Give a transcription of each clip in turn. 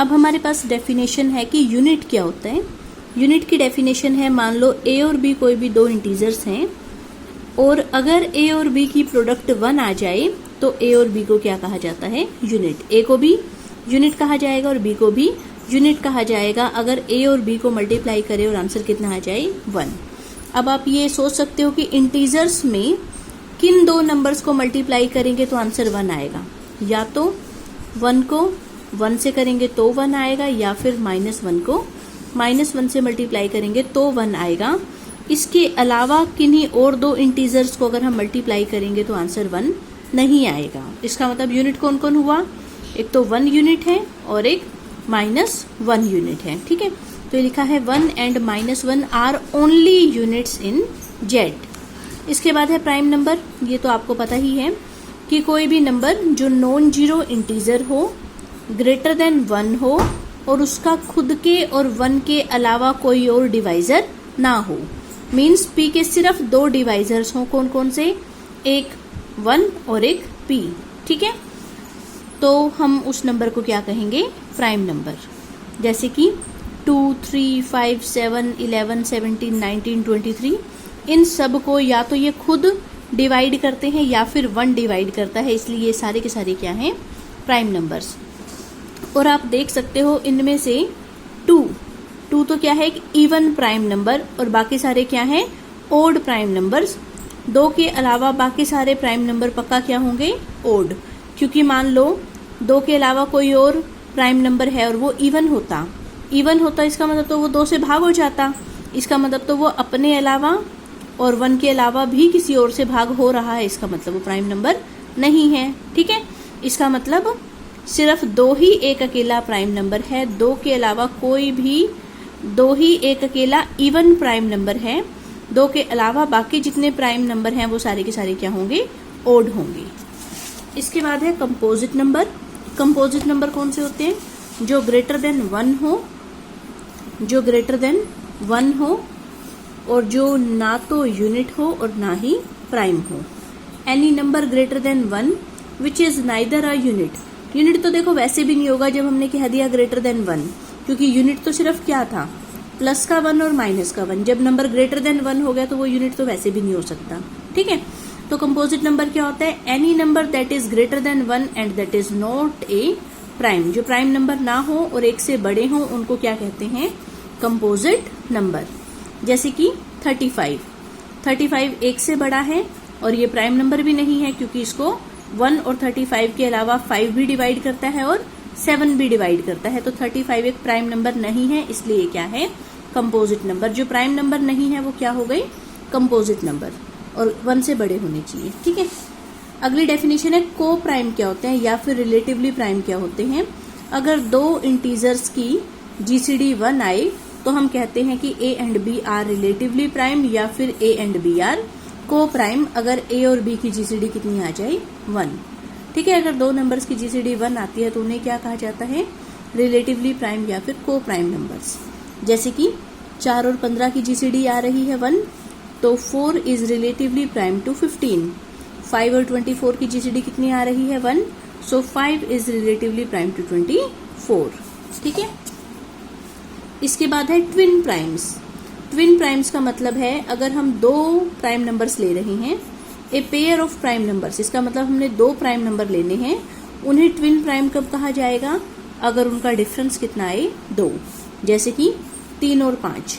अब हमारे पास डेफिनेशन है कि यूनिट क्या होता है। यूनिट की डेफिनेशन है, मान लो ए और बी कोई भी दो इंटीजर्स हैं और अगर ए और बी की प्रोडक्ट 1 आ जाए तो ए और बी को क्या कहा जाता है, यूनिट। ए को भी यूनिट कहा जाएगा और बी को भी यूनिट कहा जाएगा अगर ए और बी को मल्टीप्लाई करे और आंसर कितना आ जाए, 1। अब आप ये सोच सकते हो कि इंटीजर्स में किन दो नंबर्स को मल्टीप्लाई करेंगे तो आंसर 1 आएगा। या तो 1 को 1 से करेंगे तो 1 आएगा, या फिर -1 को -1 से मल्टीप्लाई करेंगे तो 1 आएगा। इसके अलावा किन्हीं और दो इंटीजर्स को अगर हम मल्टीप्लाई करेंगे तो आंसर 1 नहीं आएगा। इसका मतलब यूनिट कौन कौन हुआ, एक तो 1 यूनिट है और एक -1 यूनिट है। ठीक है, तो ये लिखा है 1 and -1 are only units in Z. इसके बाद है प्राइम नंबर। ये तो आपको पता ही है कि कोई भी नंबर जो नॉन जीरो इंटीजर हो, ग्रेटर देन 1 हो और उसका खुद के और 1 के अलावा कोई और डिवाइजर ना हो। मीन्स पी के सिर्फ 2 डिवाइजर्स हों। कौन कौन से, एक 1 और एक पी। ठीक है, तो हम उस नंबर को क्या कहेंगे, प्राइम नंबर। जैसे कि 2, 3, 5, 7, 11, 17, 19, 23, इन सब को या तो ये खुद डिवाइड करते हैं या फिर 1 डिवाइड करता है, इसलिए ये सारे के सारे क्या हैं, प्राइम नंबर्स। और आप देख सकते हो इनमें से 2 तो क्या है, एक इवन प्राइम नंबर और बाकी सारे क्या हैं, ओड प्राइम नंबर्स। 2 के अलावा बाकी सारे प्राइम नंबर पक्का क्या होंगे, ओड, क्योंकि मान लो 2 के अलावा कोई और प्राइम नंबर है और वो इवन होता इसका मतलब तो वो 2 से भाग हो जाता। इसका मतलब तो वो अपने अलावा और 1 के अलावा भी किसी और से भाग हो रहा है, इसका मतलब वो प्राइम नंबर नहीं है। ठीक है, इसका मतलब सिर्फ 2 ही एक अकेला प्राइम नंबर है, 2 के अलावा कोई भी 2 ही एक अकेला इवन प्राइम नंबर है। 2 के अलावा बाकी जितने प्राइम नंबर हैं वो सारे के सारे क्या होंगे, ओड होंगे। इसके बाद है कंपोजिट नंबर। कंपोजिट नंबर कौन से होते हैं, जो ग्रेटर देन 1 हो, और जो ना तो यूनिट हो और ना ही प्राइम हो। Any number greater than 1 which is neither a unit. Unit तो देखो वैसे भी नहीं होगा जब हमने कह दिया ग्रेटर देन 1, क्योंकि यूनिट तो सिर्फ क्या था, प्लस का 1 और माइनस का 1। जब नंबर ग्रेटर देन 1 हो गया तो वो यूनिट तो वैसे भी नहीं हो सकता। ठीक है, तो कंपोजिट नंबर क्या होता है, any number that is greater than 1 and that is not a prime. जो प्राइम नंबर ना हो और 1 से बड़े हो उनको क्या कहते हैं, कंपोजिट नंबर। जैसे कि 35 1 से बड़ा है और ये प्राइम नंबर भी नहीं है, क्योंकि इसको 1 और 35 के अलावा 5 भी डिवाइड करता है और 7 भी डिवाइड करता है। तो 35 एक प्राइम नंबर नहीं है, इसलिए क्या है, कंपोजिट नंबर। जो प्राइम नंबर नहीं है वो क्या हो गई, कंपोजिट नंबर, और 1 से बड़े होने चाहिए। ठीक है, अगली डेफिनेशन है को प्राइम क्या होते हैं या फिर रिलेटिवली प्राइम क्या होते हैं। अगर 2 इंटीजर्स की जीसीडी 1 आए तो हम कहते हैं कि a and b are relatively prime, या फिर a and b are coprime अगर ए और बी की जीसीडी कितनी आ जाए, 1। ठीक है, अगर 2 नंबर्स की जीसीडी 1 आती है तो उन्हें क्या कहा जाता है, रिलेटिवली प्राइम या फिर को प्राइम नंबर्स। जैसे कि 4 और 15 की जीसीडी आ रही है 1, तो 4 इज रिलेटिवली प्राइम टू 15। 5 और 24 की जीसीडी कितनी आ रही है, 1, सो 5 इज रिलेटिवली प्राइम टू 24। ठीक है, इसके बाद है ट्विन प्राइम्स। ट्विन प्राइम्स का मतलब है अगर हम 2 प्राइम नंबर्स ले रहे हैं, ए पेयर ऑफ प्राइम नंबर्स, इसका मतलब हमने 2 प्राइम नंबर लेने हैं, उन्हें ट्विन प्राइम कब कहा जाएगा, अगर उनका डिफरेंस कितना आए, 2। जैसे कि 3 और 5,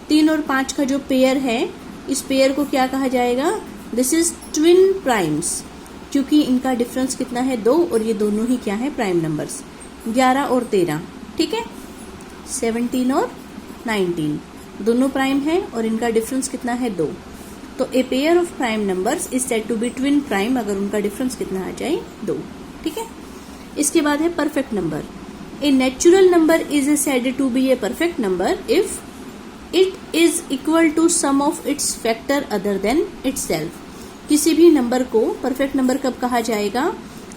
3 और 5 का जो पेयर है, इस पेयर को क्या कहा जाएगा, दिस इज ट्विन प्राइम्स, क्योंकि इनका डिफरेंस कितना है, 2, और ये दोनों ही क्या है, प्राइम नंबर्स। 11 और 13, ठीक है, 17 और 19 दोनों प्राइम है और इनका डिफरेंस कितना है, 2। तो a pair of prime numbers is said to be twin prime अगर उनका डिफरेंस कितना आ जाए, 2। ठीक है, इसके बाद है perfect number. A natural number is said to be a perfect number if it is equal to sum of its factor other than itself. किसी भी नंबर को परफेक्ट नंबर कब कहा जाएगा,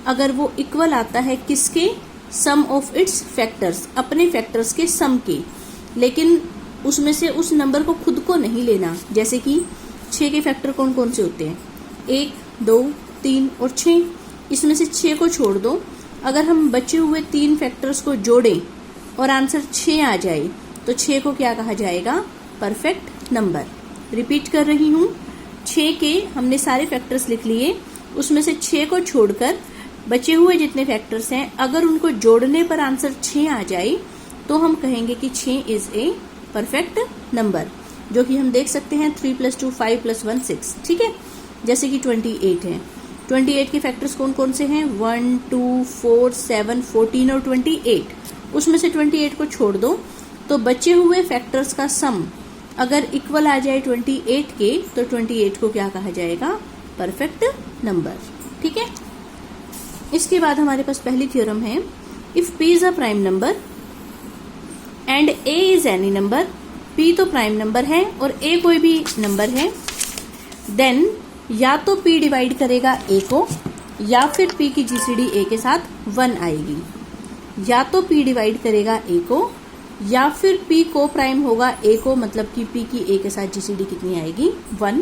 अगर वो इक्वल आता है किसके, सम ऑफ इट्स फैक्टर्स, अपने फैक्टर्स के सम के, लेकिन उसमें से उस नंबर को खुद को नहीं लेना। जैसे कि 6 के फैक्टर कौन कौन से होते हैं, 1, 2, 3 और 6, इसमें से 6 को छोड़ दो। अगर हम बचे हुए 3 फैक्टर्स को जोड़ें और आंसर 6 आ जाए तो 6 को क्या कहा जाएगा? Perfect number. रिपीट कर रही हूँ, 6 के हमने सारे फैक्टर्स लिख लिए, उसमें से 6 को छोड़कर बचे हुए जितने फैक्टर्स हैं अगर उनको जोड़ने पर आंसर 6 आ जाए तो हम कहेंगे कि 6 इज ए परफेक्ट नंबर, जो कि हम देख सकते हैं 3 + 2 5 + 1 6। ठीक है, जैसे कि 28 है। 28 के फैक्टर्स कौन कौन से हैं? 1 2 4 7 14 और 28। उसमें से 28 को छोड़ दो तो बचे हुए फैक्टर्स का सम अगर इक्वल आ जाए 28 के तो 28 को क्या कहा जाएगा? Perfect number. ठीक है, इसके बाद हमारे पास पहली थ्योरम है, if P is a prime number and A is any number, P तो प्राइम नंबर है और A कोई भी नंबर है, देन या तो P डिवाइड करेगा A को या फिर P की GCD A के साथ 1 आएगी। या तो P डिवाइड करेगा A को या फिर P को प्राइम होगा A को, मतलब कि P की A के साथ GCD कितनी आएगी? 1।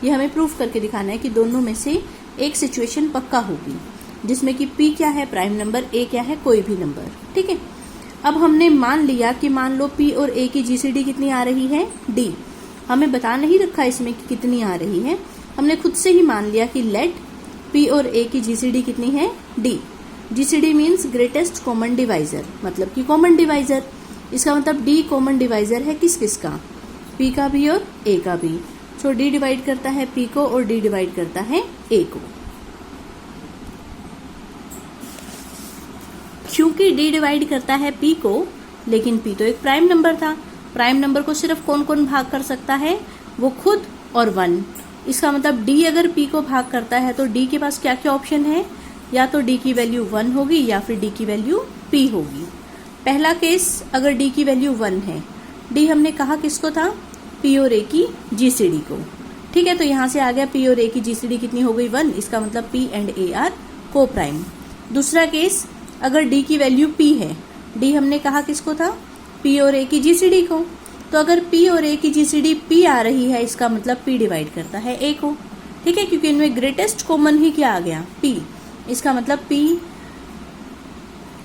ये हमें प्रूफ करके दिखाना है कि दोनों में से एक सिचुएशन पक्का होगी जिसमें कि P क्या है? प्राइम नंबर, A क्या है? कोई भी नंबर। ठीक है, अब हमने मान लिया कि मान लो P और A की GCD कितनी आ रही है? D। हमें बता नहीं रखा इसमें कि कितनी आ रही है, हमने खुद से ही मान लिया कि लेट P और A की GCD कितनी है? D। GCD means greatest common divisor, मतलब कि कॉमन डिवाइजर। इसका मतलब D कॉमन डिवाइजर है किस किस का? P का भी और A का भी। सो D डिवाइड करता है P को और D डिवाइड करता है A को। क्योंकि D डिवाइड करता है P को, लेकिन P तो एक प्राइम नंबर था, प्राइम नंबर को सिर्फ कौन कौन भाग कर सकता है? वो खुद और 1। इसका मतलब D अगर P को भाग करता है तो D के पास क्या क्या ऑप्शन है? या तो D की वैल्यू 1 होगी या फिर D की वैल्यू P होगी। पहला केस, अगर D की वैल्यू 1 है, D हमने कहा किसको था? P और A की GCD को। ठीक है, तो यहाँ से आ गया P और A की GCD कितनी हो गई? 1। इसका मतलब P एंड A आर को प्राइम। दूसरा केस, अगर D की वैल्यू P है, D हमने कहा किसको था? P और A की GCD को। तो अगर P और A की GCD P आ रही है, इसका मतलब P डिवाइड करता है A को। ठीक है, क्योंकि इनमें ग्रेटेस्ट कॉमन ही क्या आ गया? P। इसका मतलब P,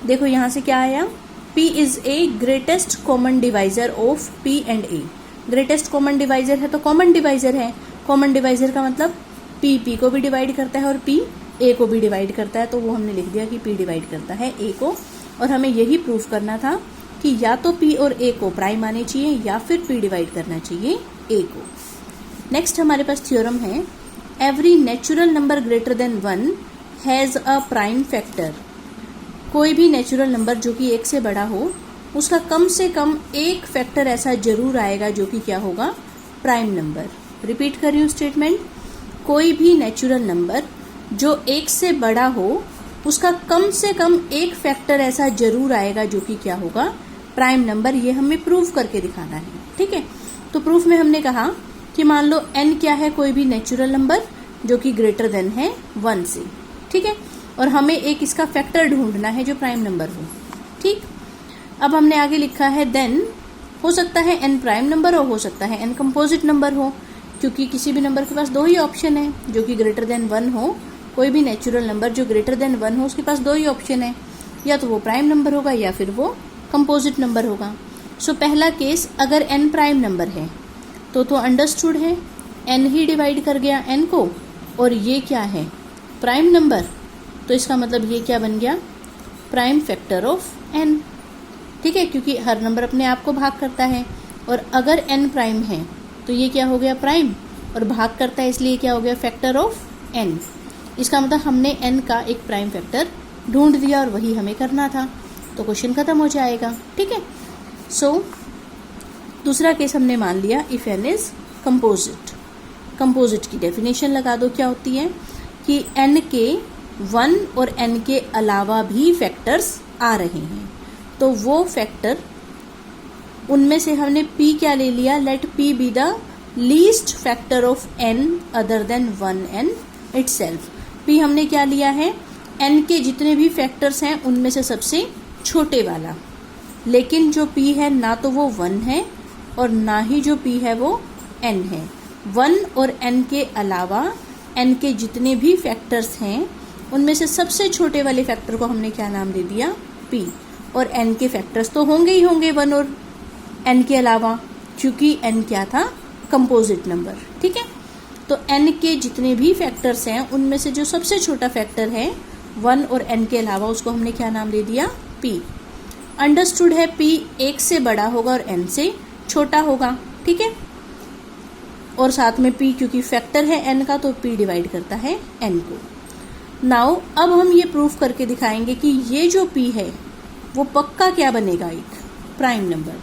देखो यहाँ से क्या आया? P is a greatest common divisor of P and A। Greatest common divisor है तो कॉमन डिवाइजर है, कॉमन डिवाइजर का मतलब P को भी डिवाइड करता है और P A को भी डिवाइड करता है, तो वो हमने लिख दिया कि P डिवाइड करता है A को। और हमें यही प्रूफ करना था कि या तो P और A को प्राइम आने चाहिए या फिर P डिवाइड करना चाहिए A को। नेक्स्ट हमारे पास थ्योरम है, every natural number greater than 1 has a prime factor. कोई भी नेचुरल नंबर जो कि 1 से बड़ा हो, उसका कम से कम एक फैक्टर ऐसा जरूर आएगा जो कि क्या होगा? Prime number. रिपीट कर रही हूँ स्टेटमेंट, कोई भी नेचुरल नंबर जो 1 से बड़ा हो, उसका कम से कम एक फैक्टर ऐसा जरूर आएगा जो कि क्या होगा? Prime number. ये हमें प्रूफ करके दिखाना है। ठीक है, तो प्रूफ में हमने कहा कि मान लो n क्या है? कोई भी नेचुरल नंबर जो कि ग्रेटर देन है 1 से। ठीक है, और हमें एक इसका फैक्टर ढूंढना है जो प्राइम नंबर हो। ठीक, अब हमने आगे लिखा है देन हो सकता है n प्राइम नंबर हो सकता है n कंपोजिट नंबर हो, क्योंकि किसी भी नंबर के पास दो ही ऑप्शन है, जो कि ग्रेटर देन 1 हो। कोई भी नेचुरल नंबर जो ग्रेटर देन 1 हो, उसके पास दो ही ऑप्शन है, या तो वो प्राइम नंबर होगा या फिर वो कंपोजिट नंबर होगा। सो पहला केस, अगर n प्राइम नंबर है तो अंडरस्टूड है, n ही डिवाइड कर गया n को, और ये क्या है? Prime number. तो इसका मतलब ये क्या बन गया? Prime factor of n। ठीक है, क्योंकि हर नंबर अपने आप को भाग करता है, और अगर n प्राइम है तो ये क्या हो गया? प्राइम, और भाग करता है इसलिए क्या हो गया? Factor of n। इसका मतलब हमने n का एक प्राइम फैक्टर ढूंढ दिया और वही हमें करना था, तो क्वेश्चन खत्म हो जाएगा। ठीक है, सो दूसरा केस हमने मान लिया, if n is composite. Composite key definition लगा दो, क्या होती है कि n के 1 और n के अलावा भी फैक्टर्स आ रहे हैं, तो वो फैक्टर, उनमें से हमने p क्या ले लिया? Let p be the least factor of n other than 1n itself. p हमने क्या लिया है? n के जितने भी फैक्टर्स हैं उनमें से सबसे छोटे वाला, लेकिन जो p है ना तो वो 1 है और ना ही जो p है वो n है। 1 और n के अलावा n के जितने भी फैक्टर्स हैं उनमें से सबसे छोटे वाले फैक्टर को हमने क्या नाम दे दिया? p। और n के फैक्टर्स तो होंगे ही होंगे 1 और n के अलावा, क्योंकि n क्या था, कंपोजिट नंबर। ठीक है, तो n के जितने भी फैक्टर्स हैं उनमें से जो सबसे छोटा फैक्टर है 1 और n के अलावा, उसको हमने क्या नाम दे दिया, p। अंडरस्टूड है p 1 से बड़ा होगा और n से छोटा होगा। ठीक है, और साथ में p क्योंकि फैक्टर है n का तो p डिवाइड करता है n को। नाउ अब हम ये प्रूफ करके दिखाएंगे कि ये जो p है वो पक्का क्या बनेगा, एक प्राइम नंबर।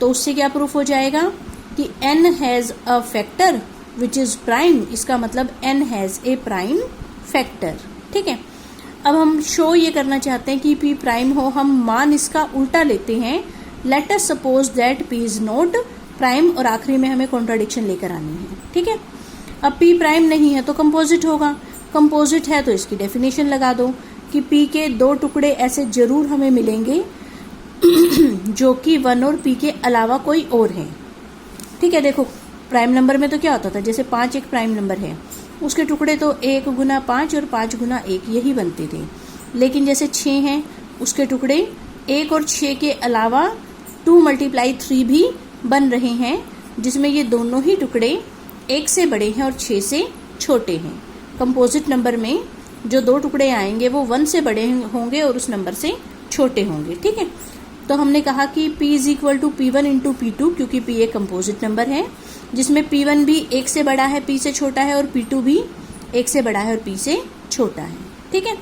तो उससे क्या प्रूफ हो जाएगा कि n has a factor which is prime, इसका मतलब n has a prime factor. ठीक है, अब हम शो ये करना चाहते हैं कि p प्राइम हो, हम मान इसका उल्टा लेते हैं। Let us suppose that p is not prime, और आखिरी में हमें कॉन्ट्राडिक्शन लेकर आनी है। ठीक है, अब p प्राइम नहीं है तो कंपोजिट होगा, कंपोजिट है तो इसकी डेफिनेशन लगा दो कि p के 2 टुकड़े ऐसे जरूर हमें मिलेंगे जो कि 1 और p के अलावा कोई और है। ठीक है, देखो प्राइम नंबर में तो क्या होता था, जैसे 5 एक प्राइम नंबर है, उसके टुकड़े तो 1 गुना 5 और 5 गुना 1 यही बनते थे। लेकिन जैसे 6 हैं, उसके टुकड़े 1 और 6 के अलावा 2 × 3 भी बन रहे हैं, जिसमें ये दोनों ही टुकड़े 1 से बड़े हैं और 6 से छोटे हैं। कंपोजिट नंबर में जो 2 टुकड़े आएंगे वो 1 से बड़े होंगे और उस नंबर से छोटे होंगे। ठीक है, तो हमने कहा कि p is equal to P1 into P2, क्योंकि p एक कंपोजिट नंबर है जिसमें P1 भी 1 से बड़ा है, p से छोटा है, और P2 भी 1 से बड़ा है और p से छोटा है। ठीक है,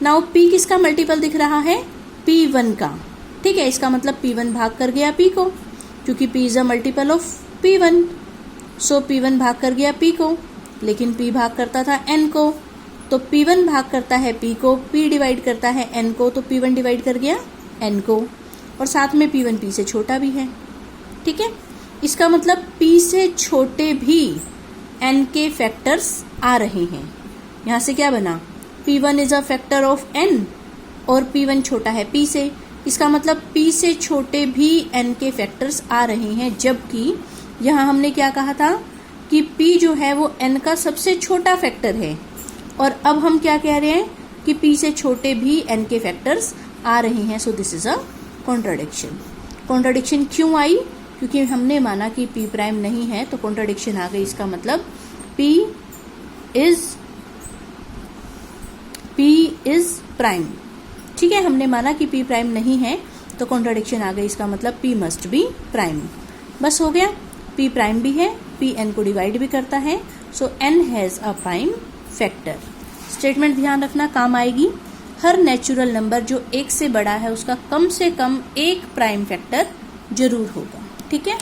नाउ p किसका मल्टीपल दिख रहा है, P1 का। ठीक है, इसका मतलब P1 भाग कर गया p को, क्योंकि p is a multiple of P1, so P1 भाग कर गया p को, लेकिन p भाग करता था n को, तो P1 भाग करता है p को, p डिवाइड करता है n को, तो P1 डिवाइड कर गया n को, और साथ में P1 p से छोटा भी है। ठीक है, इसका मतलब p से छोटे भी n के फैक्टर्स आ रहे हैं। यहाँ से क्या बना, P1 is a factor of n और P1 छोटा है p से, इसका मतलब p से छोटे भी n के फैक्टर्स आ रहे हैं, जबकि यहाँ हमने क्या कहा था कि p जो है वो n का सबसे छोटा फैक्टर है, और अब हम क्या कह रहे हैं कि p से छोटे भी n के फैक्टर्स आ रहे हैं। So this is a contradiction. Contradiction क्यों आई, क्योंकि हमने माना कि p प्राइम नहीं है तो कॉन्ट्राडिक्शन आ गई। इसका मतलब p इज प्राइम। ठीक है, हमने माना कि p प्राइम नहीं है तो कॉन्ट्राडिक्शन आ गई, इसका मतलब p मस्ट बी प्राइम। बस हो गया, p प्राइम भी है, p n को डिवाइड भी करता है, सो n has a prime factor. Statement ध्यान रखना, काम आएगी। हर नेचुरल नंबर जो 1 से बड़ा है उसका कम से कम एक प्राइम फैक्टर जरूर होगा। ठीक है।